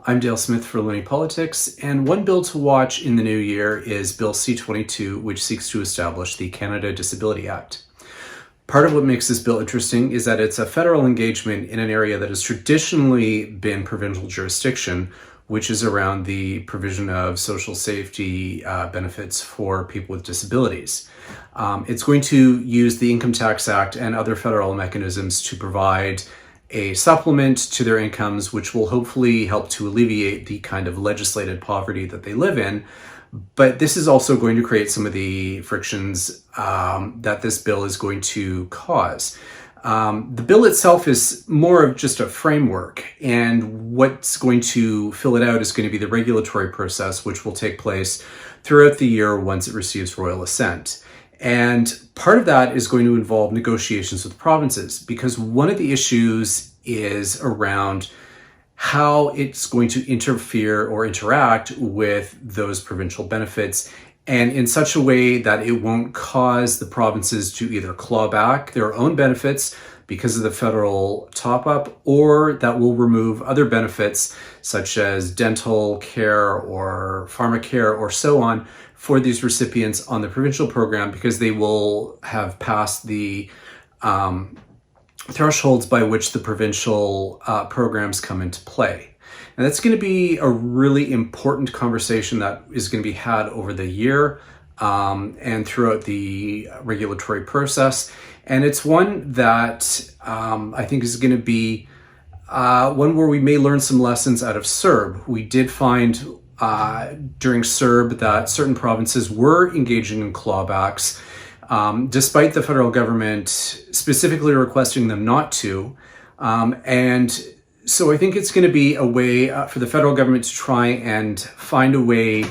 I'm Dale Smith for Looney Politics, and one bill to watch in the new year is Bill C-22, which seeks to establish the Canada Disability Act. Part of what makes this bill interesting is that it's a federal engagement in an area that has traditionally been provincial jurisdiction, which is around the provision of social safety benefits for people with disabilities. It's going to use the Income Tax Act and other federal mechanisms to provide a supplement to their incomes, which will hopefully help to alleviate the kind of legislated poverty that they live in. But this is also going to create some of the frictions that this bill is going to cause. The bill itself is more of just a framework, and what's going to fill it out is going to be the regulatory process, which will take place throughout the year once it receives royal assent. And part of that is going to involve negotiations with provinces, because one of the issues is around how it's going to interfere or interact with those provincial benefits, and in such a way that it won't cause the provinces to either claw back their own benefits because of the federal top-up, or that will remove other benefits such as dental care or pharmacare or so on for these recipients on the provincial program, because they will have passed the thresholds by which the provincial programs come into play. And that's going to be a really important conversation that is going to be had over the year and throughout the regulatory process. And it's one that I think is going to be one where we may learn some lessons out of CERB. We did find during CERB that certain provinces were engaging in clawbacks, despite the federal government specifically requesting them not to. And so I think it's going to be a way for the federal government to try and find a way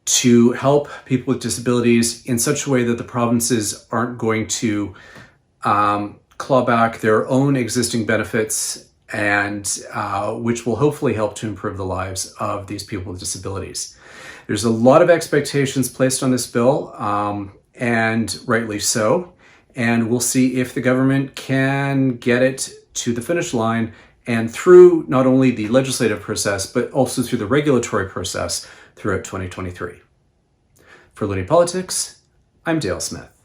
to help people with disabilities in such a way that the provinces aren't going to claw back their own existing benefits, and which will hopefully help to improve the lives of these people with disabilities. There's a lot of expectations placed on this bill, and rightly so, and we'll see if the government can get it to the finish line and through not only the legislative process, but also through the regulatory process throughout 2023. For Looney Politics, I'm Dale Smith.